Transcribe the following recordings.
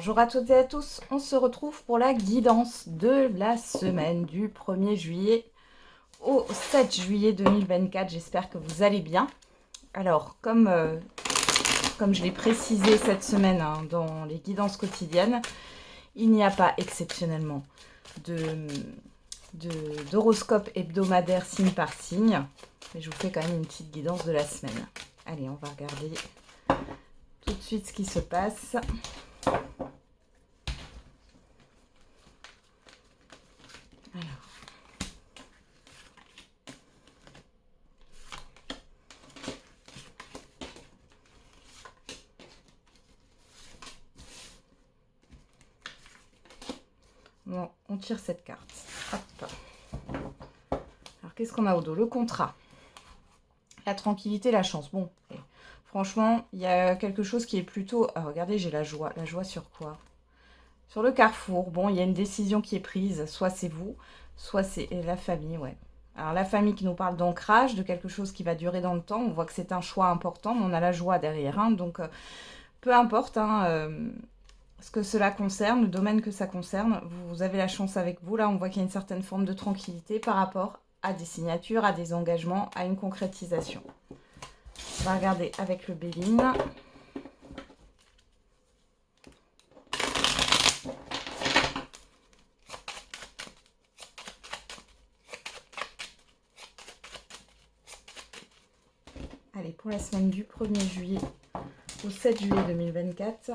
Bonjour à toutes et à tous, on se retrouve pour la guidance de la semaine du 1er juillet au 7 juillet 2024. J'espère que vous allez bien. Alors, comme je l'ai précisé cette semaine dans les guidances quotidiennes, il n'y a pas exceptionnellement d'horoscope hebdomadaire signe par signe, mais je vous fais quand même une petite guidance de la semaine. Allez, on va regarder tout de suite ce qui se passe. Bon, on tire cette carte. Hop. Alors, qu'est-ce qu'on a au dos? Le contrat. La tranquillité, la chance. Bon, franchement, il y a quelque chose qui est plutôt... Ah, regardez, j'ai la joie. La joie sur quoi? Sur le carrefour. Bon, il y a une décision qui est prise. Soit c'est vous, soit c'est la famille, ouais. Alors, la famille qui nous parle d'ancrage, de quelque chose qui va durer dans le temps. On voit que c'est un choix important, mais on a la joie derrière. Donc, peu importe ce que cela concerne, le domaine que ça concerne, vous avez la chance avec vous. Là, on voit qu'il y a une certaine forme de tranquillité par rapport à des signatures, à des engagements, à une concrétisation. On va regarder avec le Béline. Allez, pour la semaine du 1er juillet au 7 juillet 2024.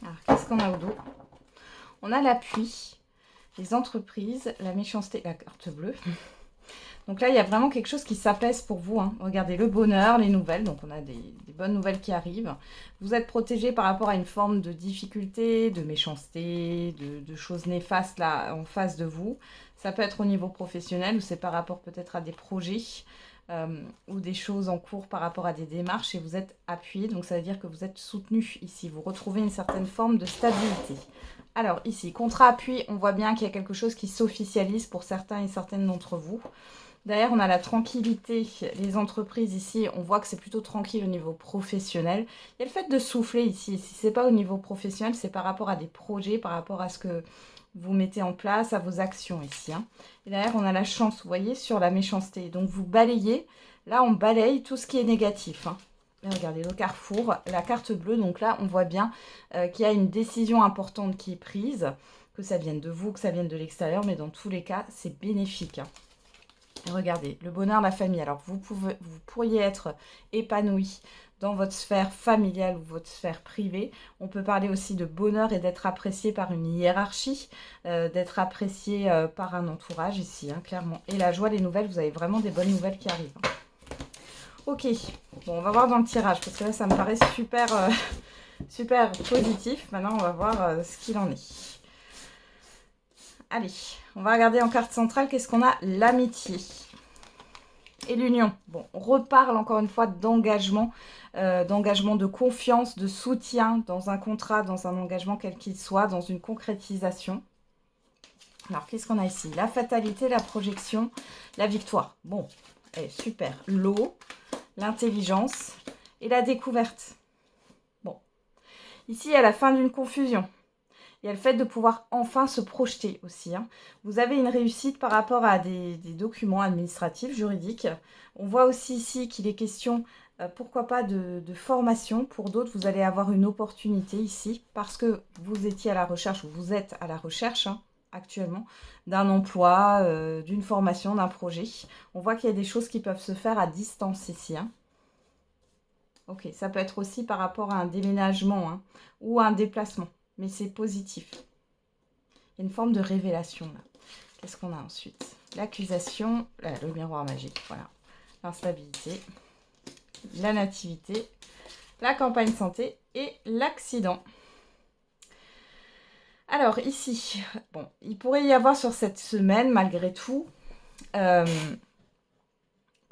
Alors, qu'est-ce qu'on a au dos? On a l'appui, les entreprises, la méchanceté, la carte bleue. Donc là, il y a vraiment quelque chose qui s'apaise pour vous. Regardez, le bonheur, les nouvelles. Donc on a des bonnes nouvelles qui arrivent. Vous êtes protégé par rapport à une forme de difficulté, de méchanceté, de choses néfastes là en face de vous. Ça peut être au niveau professionnel ou c'est par rapport peut-être à des projets ou des choses en cours par rapport à des démarches et vous êtes appuyé. Donc ça veut dire que vous êtes soutenu ici. Vous retrouvez une certaine forme de stabilité. Alors ici, contrat appui, on voit bien qu'il y a quelque chose qui s'officialise pour certains et certaines d'entre vous. Derrière, on a la tranquillité, les entreprises ici, on voit que c'est plutôt tranquille au niveau professionnel. Il y a le fait de souffler ici. Si ce n'est pas au niveau professionnel, c'est par rapport à des projets, par rapport à ce que vous mettez en place, à vos actions ici. Et derrière, on a la chance, vous voyez, sur la méchanceté. Donc, vous balayez. Là, on balaye tout ce qui est négatif. Et regardez, le carrefour, la carte bleue. Donc là, on voit bien qu'il y a une décision importante qui est prise, que ça vienne de vous, que ça vienne de l'extérieur. Mais dans tous les cas, c'est bénéfique. Regardez, le bonheur, la famille. Alors, vous pourriez être épanoui dans votre sphère familiale ou votre sphère privée. On peut parler aussi de bonheur et d'être apprécié par une hiérarchie, d'être apprécié par un entourage ici, clairement. Et la joie, les nouvelles, vous avez vraiment des bonnes nouvelles qui arrivent. Ok, bon, on va voir dans le tirage, parce que là, ça me paraît super, super positif. Maintenant, on va voir ce qu'il en est. Allez, on va regarder en carte centrale, qu'est-ce qu'on a? L'amitié et l'union. Bon, on reparle encore une fois d'engagement, de confiance, de soutien dans un contrat, dans un engagement quel qu'il soit, dans une concrétisation. Alors, qu'est-ce qu'on a ici? La fatalité, la projection, la victoire. Bon, allez, super. L'eau, l'intelligence et la découverte. Bon, ici, à la fin d'une confusion. Il y a le fait de pouvoir enfin se projeter aussi. Vous avez une réussite par rapport à des documents administratifs, juridiques. On voit aussi ici qu'il est question, pourquoi pas, de formation. Pour d'autres, vous allez avoir une opportunité ici parce que vous étiez à la recherche, ou vous êtes à la recherche actuellement, d'un emploi, d'une formation, d'un projet. On voit qu'il y a des choses qui peuvent se faire à distance ici. Ok, ça peut être aussi par rapport à un déménagement ou à un déplacement. Mais c'est positif. Il y a une forme de révélation là. Qu'est-ce qu'on a ensuite? L'accusation, le miroir magique, voilà. L'instabilité, la nativité, la campagne santé et l'accident. Alors ici, bon, il pourrait y avoir sur cette semaine, malgré tout,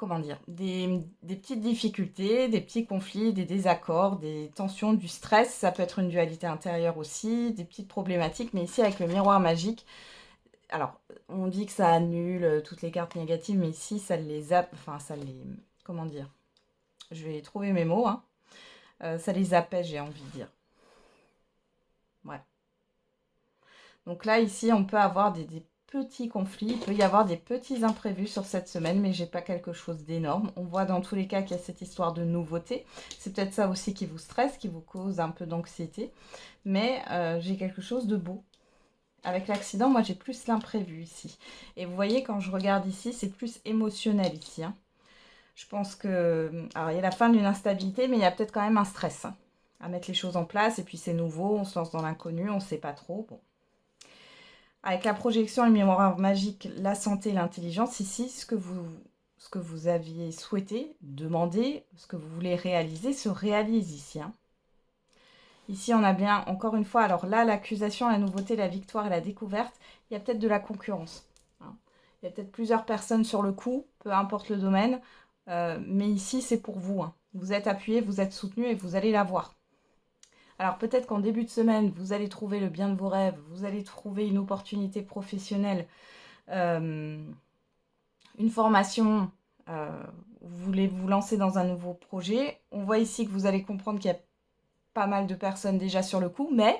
comment dire, des petites difficultés, des petits conflits, des désaccords, des tensions, du stress. Ça peut être une dualité intérieure aussi, des petites problématiques. Mais ici, avec le miroir magique, alors, on dit que ça annule toutes les cartes négatives, mais ici, ça les a... Enfin, ça les... Comment dire? Je vais trouver mes mots, hein. Ça les apaise, j'ai envie de dire. Ouais. Donc là, ici, on peut avoir des petits conflits. Il peut y avoir des petits imprévus sur cette semaine, mais j'ai pas quelque chose d'énorme. On voit dans tous les cas qu'il y a cette histoire de nouveauté. C'est peut-être ça aussi qui vous stresse, qui vous cause un peu d'anxiété. Mais j'ai quelque chose de beau. Avec l'accident, moi, j'ai plus l'imprévu ici. Et vous voyez, quand je regarde ici, c'est plus émotionnel ici, hein. Je pense que... Alors, il y a la fin d'une instabilité, mais il y a peut-être quand même un stress, hein, à mettre les choses en place. Et puis, c'est nouveau, on se lance dans l'inconnu, on ne sait pas trop. Bon. Avec la projection et le miroir magique, la santé et l'intelligence, ici, ce que vous aviez souhaité, demandé, ce que vous voulez réaliser, se réalise ici, hein. Ici, on a bien, encore une fois, alors là, l'accusation, la nouveauté, la victoire et la découverte, il y a peut-être de la concurrence, hein. Il y a peut-être plusieurs personnes sur le coup, peu importe le domaine, mais ici, c'est pour vous, hein. Vous êtes appuyé, vous êtes soutenu et vous allez l'avoir. Alors peut-être qu'en début de semaine, vous allez trouver le bien de vos rêves, vous allez trouver une opportunité professionnelle, une formation, vous voulez vous lancer dans un nouveau projet. On voit ici que vous allez comprendre qu'il y a pas mal de personnes déjà sur le coup, mais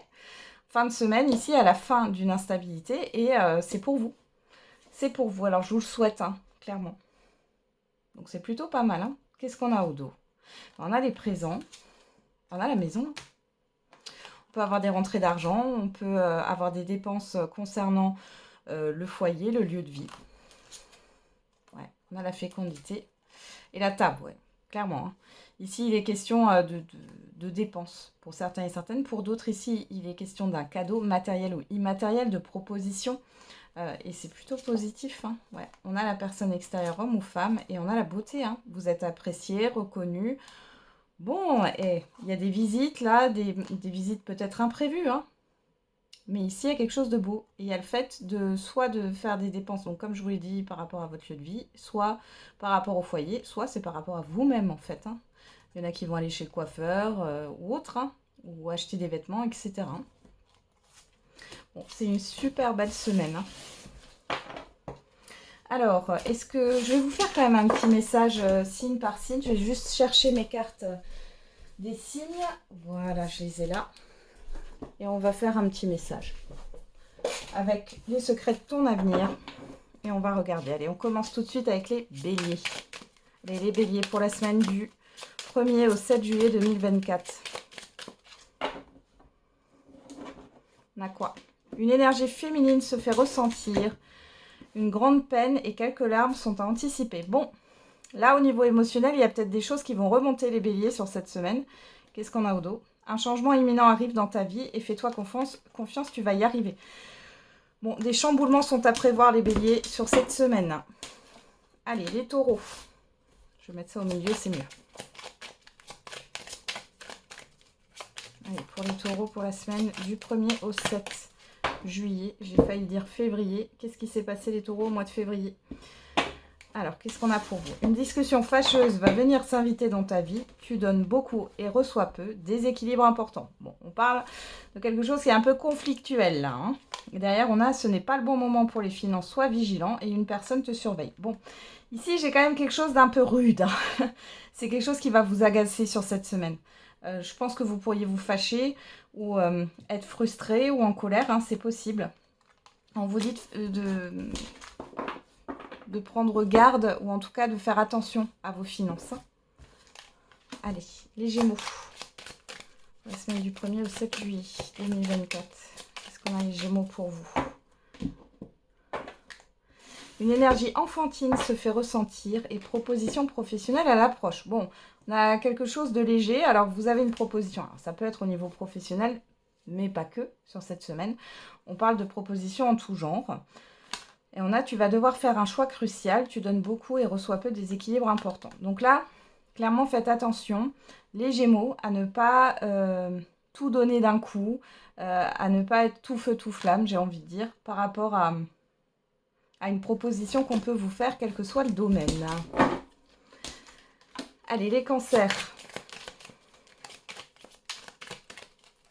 fin de semaine, ici, à la fin d'une instabilité, et c'est pour vous. C'est pour vous, alors je vous le souhaite, hein, clairement. Donc c'est plutôt pas mal, hein. Qu'est-ce qu'on a au dos? On a les présents, on a la maison. On peut avoir des rentrées d'argent, on peut avoir des dépenses concernant le foyer, le lieu de vie. Ouais, on a la fécondité et la table, ouais, clairement, hein. Ici, il est question de dépenses pour certains et certaines. Pour d'autres, ici, il est question d'un cadeau matériel ou immatériel, de proposition. Et c'est plutôt positif, hein. Ouais. On a la personne extérieure, homme ou femme, et on a la beauté, hein. Vous êtes apprécié, reconnu. Bon, et il y a des visites là, des visites peut-être imprévues, hein. Mais ici, il y a quelque chose de beau. Et il y a le fait de soit de faire des dépenses, donc comme je vous l'ai dit, par rapport à votre lieu de vie, soit par rapport au foyer, soit c'est par rapport à vous-même en fait, hein. Il y en a qui vont aller chez le coiffeur ou autre, hein, ou acheter des vêtements, etc. Bon, c'est une super belle semaine, hein. Alors, est-ce que je vais vous faire quand même un petit message signe par signe. Je vais juste chercher mes cartes des signes. Voilà, je les ai là. Et on va faire un petit message avec les secrets de ton avenir. Et on va regarder. Allez, on commence tout de suite avec les béliers. Allez, les béliers pour la semaine du 1er au 7 juillet 2024. On a quoi? Une énergie féminine se fait ressentir. Une grande peine et quelques larmes sont à anticiper. Bon, là au niveau émotionnel, il y a peut-être des choses qui vont remonter les béliers sur cette semaine. Qu'est-ce qu'on a au dos? Un changement imminent arrive dans ta vie et fais-toi confiance, tu vas y arriver. Bon, des chamboulements sont à prévoir les béliers sur cette semaine. Allez, les taureaux. Je vais mettre ça au milieu, c'est mieux. Allez, pour les taureaux, pour la semaine du 1er au 7 juillet. J'ai failli dire février. Qu'est-ce qui s'est passé les taureaux au mois de février? Alors, qu'est-ce qu'on a pour vous? Une discussion fâcheuse va venir s'inviter dans ta vie. Tu donnes beaucoup et reçois peu. Déséquilibre important. Bon, on parle de quelque chose qui est un peu conflictuel là, hein. Et derrière, on a ce n'est pas le bon moment pour les finances. Sois vigilant et une personne te surveille. Bon, ici, j'ai quand même quelque chose d'un peu rude, hein. C'est quelque chose qui va vous agacer sur cette semaine. Je pense que vous pourriez vous fâcher ou être frustré ou en colère, hein, c'est possible. On vous dit de prendre garde ou en tout cas de faire attention à vos finances, hein. Allez, les Gémeaux. La semaine du 1er au 7 juillet 2024. Qu'est-ce qu'on a les Gémeaux pour vous? Une énergie enfantine se fait ressentir et proposition professionnelle à l'approche. Bon, on a quelque chose de léger. Alors, vous avez une proposition. Alors, ça peut être au niveau professionnel, mais pas que sur cette semaine. On parle de propositions en tout genre. Et on a, tu vas devoir faire un choix crucial. Tu donnes beaucoup et reçois peu, des équilibres importants. Donc là, clairement, faites attention, les Gémeaux, à ne pas tout donner d'un coup, à ne pas être tout feu, tout flamme, j'ai envie de dire, par rapport à une proposition qu'on peut vous faire, quel que soit le domaine. Allez, les cancers.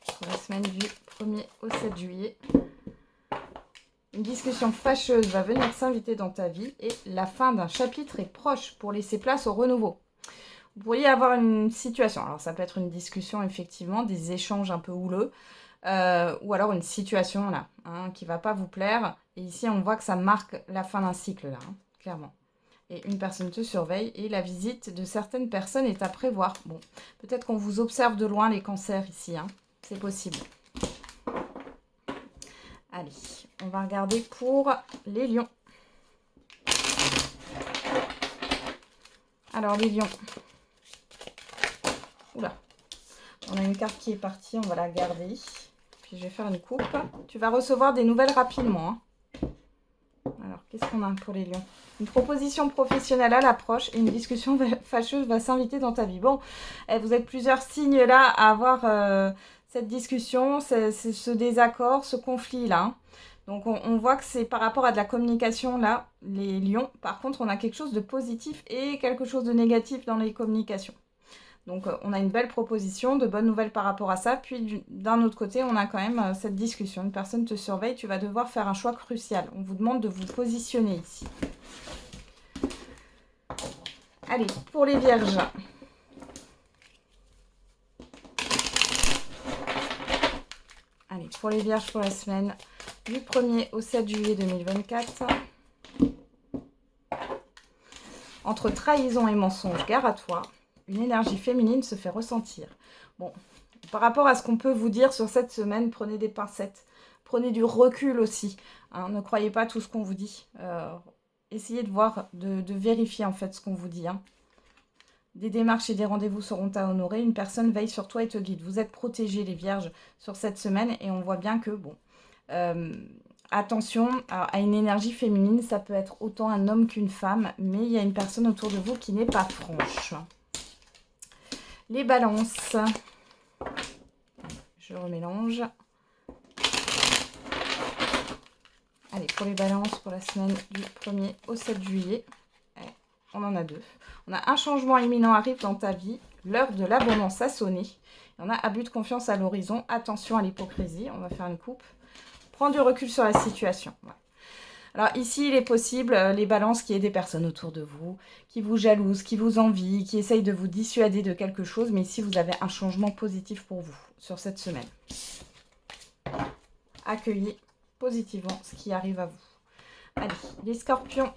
Pour la semaine du 1er au 7 juillet. Une discussion fâcheuse va venir s'inviter dans ta vie et la fin d'un chapitre est proche pour laisser place au renouveau. Vous pourriez avoir une situation, alors ça peut être une discussion effectivement, des échanges un peu houleux, ou alors une situation là, hein, qui ne va pas vous plaire. Et ici on voit que ça marque la fin d'un cycle là, hein, clairement. Et une personne te surveille et la visite de certaines personnes est à prévoir. Bon, peut-être qu'on vous observe de loin les cancers ici, hein, c'est possible. Allez, on va regarder pour les lions. Alors les lions. Oula, on a une carte qui est partie, on va la garder. Puis je vais faire une coupe. Tu vas recevoir des nouvelles rapidement, hein. Alors, qu'est-ce qu'on a pour les lions? Une proposition professionnelle à l'approche et une discussion fâcheuse va s'inviter dans ta vie. Bon, vous êtes plusieurs signes là à avoir cette discussion, ce désaccord, ce conflit-là, hein. Donc, on voit que c'est par rapport à de la communication, là, les lions. Par contre, on a quelque chose de positif et quelque chose de négatif dans les communications. Donc, on a une belle proposition, de bonnes nouvelles par rapport à ça. Puis, d'un autre côté, on a quand même cette discussion. Une personne te surveille, tu vas devoir faire un choix crucial. On vous demande de vous positionner ici. Allez, pour les vierges. Allez, pour les vierges pour la semaine du 1er au 7 juillet 2024. Entre trahison et mensonge, gare à toi. Une énergie féminine se fait ressentir. Bon, par rapport à ce qu'on peut vous dire sur cette semaine, prenez des pincettes. Prenez du recul aussi, hein, ne croyez pas tout ce qu'on vous dit. Essayez de voir, de vérifier en fait ce qu'on vous dit, hein. Des démarches et des rendez-vous seront à honorer. Une personne veille sur toi et te guide. Vous êtes protégés les vierges sur cette semaine et on voit bien que, bon, attention à une énergie féminine. Ça peut être autant un homme qu'une femme, mais il y a une personne autour de vous qui n'est pas franche. Les balances. Je remélange. Allez, pour les balances, pour la semaine du 1er au 7 juillet, on en a deux. On a un changement imminent arrive dans ta vie. L'heure de l'abondance a sonné. On a abus de confiance à l'horizon. Attention à l'hypocrisie. On va faire une coupe. Prends du recul sur la situation. Ouais. Alors ici, il est possible, les balances, qu'il y ait des personnes autour de vous, qui vous jalousent, qui vous envient, qui essayent de vous dissuader de quelque chose. Mais ici, vous avez un changement positif pour vous sur cette semaine. Accueillez positivement ce qui arrive à vous. Allez, les scorpions.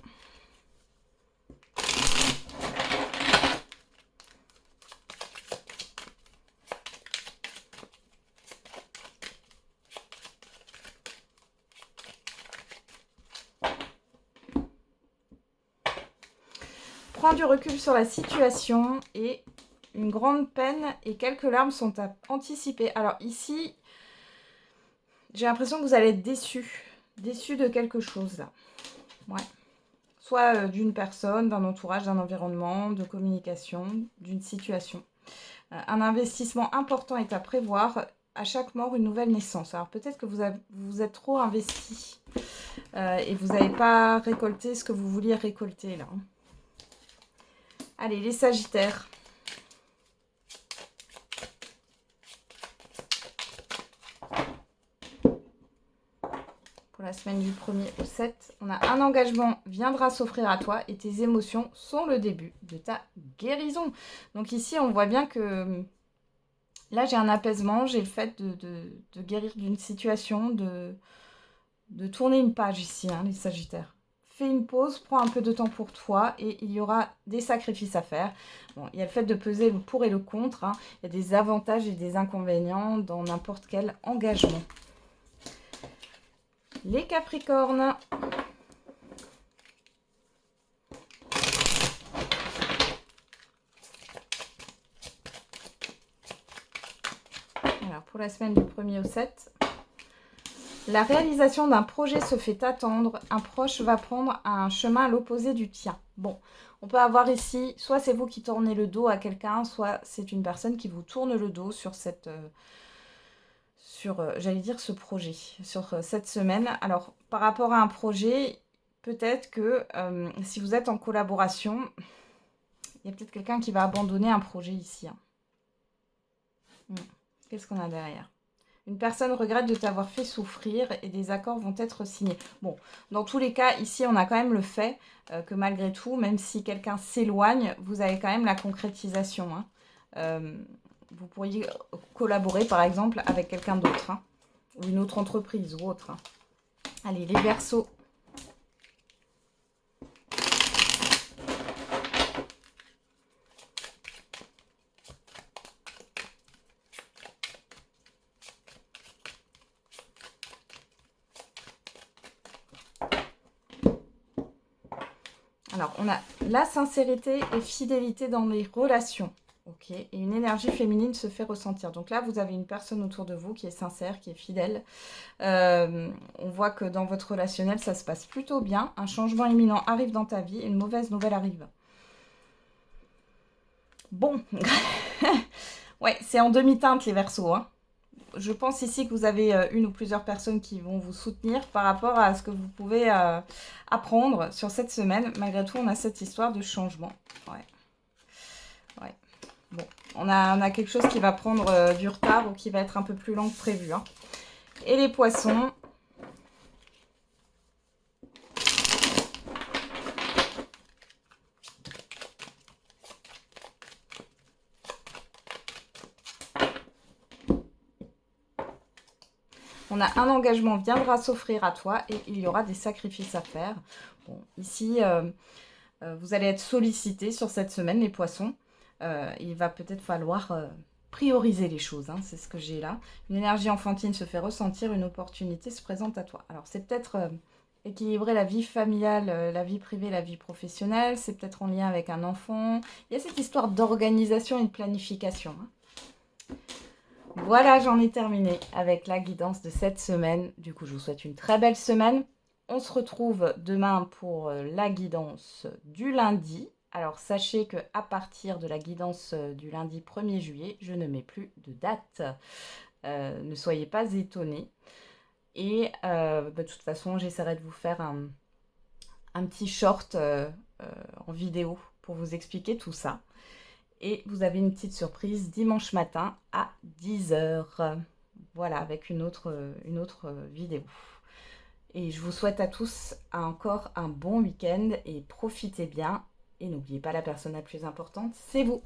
Prends du recul sur la situation et une grande peine et quelques larmes sont à anticiper. Alors ici, j'ai l'impression que vous allez être déçus de quelque chose là. Ouais. Soit d'une personne, d'un entourage, d'un environnement, de communication, d'une situation. Un investissement important est à prévoir. À chaque mort, une nouvelle naissance. Alors peut-être que vous êtes trop investi et vous n'avez pas récolté ce que vous vouliez récolter là. Allez, les sagittaires. Pour la semaine du 1er au 7, on a un engagement viendra s'offrir à toi et tes émotions sont le début de ta guérison. Donc ici, on voit bien que là, j'ai un apaisement, j'ai le fait de guérir d'une situation, de tourner une page ici, hein, les sagittaires. Fais une pause, prends un peu de temps pour toi et il y aura des sacrifices à faire. Bon, il y a le fait de peser le pour et le contre, hein. Il y a des avantages et des inconvénients dans n'importe quel engagement. Les capricornes. Alors, pour la semaine du 1er au 7, la réalisation d'un projet se fait attendre. Un proche va prendre un chemin à l'opposé du tien. Bon, on peut avoir ici, soit c'est vous qui tournez le dos à quelqu'un, soit c'est une personne qui vous tourne le dos sur cette... j'allais dire ce projet, sur cette semaine. Alors, par rapport à un projet, peut-être que si vous êtes en collaboration, Il y a peut-être quelqu'un qui va abandonner un projet ici. Hein. Qu'est-ce qu'on a derrière? Une personne regrette de t'avoir fait souffrir et des accords vont être signés. Bon, dans tous les cas, ici, on a quand même le fait que malgré tout, même si quelqu'un s'éloigne, vous avez quand même la concrétisation. Hein. Vous pourriez collaborer, par exemple, avec quelqu'un d'autre. Hein, ou une autre entreprise ou autre. Hein. Allez, les Verseaux. Alors, on a la sincérité et fidélité dans les relations. Ok, et une énergie féminine se fait ressentir. Donc là, vous avez une personne autour de vous qui est sincère, qui est fidèle. On voit que dans votre relationnel, ça se passe plutôt bien. Un changement imminent arrive dans ta vie. Une mauvaise nouvelle arrive. Bon. Ouais, c'est en demi-teinte les Verseaux. Hein. Je pense ici que vous avez une ou plusieurs personnes qui vont vous soutenir par rapport à ce que vous pouvez apprendre sur cette semaine. Malgré tout, on a cette histoire de changement. Ouais. Bon, on a quelque chose qui va prendre du retard ou qui va être un peu plus lent que prévu. Hein. Et les poissons. On a un engagement viendra s'offrir à toi et il y aura des sacrifices à faire. Bon, ici, vous allez être sollicité sur cette semaine, les poissons. Il va peut-être falloir prioriser les choses, hein, c'est ce que j'ai là. Une énergie enfantine se fait ressentir, une opportunité se présente à toi. Alors, c'est peut-être équilibrer la vie familiale, la vie privée, la vie professionnelle. C'est peut-être en lien avec un enfant. Il y a cette histoire d'organisation et de planification. Hein. Voilà, j'en ai terminé avec la guidance de cette semaine. Du coup, je vous souhaite une très belle semaine. On se retrouve demain pour la guidance du lundi. Alors, sachez qu'à partir de la guidance du lundi 1er juillet, je ne mets plus de date. Ne soyez pas étonnés. Et de toute façon, j'essaierai de vous faire un petit short en vidéo pour vous expliquer tout ça. Et vous avez une petite surprise dimanche matin à 10 h. Voilà, avec une autre vidéo. Et je vous souhaite à tous encore un bon week-end et profitez bien. Et n'oubliez pas, la personne la plus importante, c'est vous.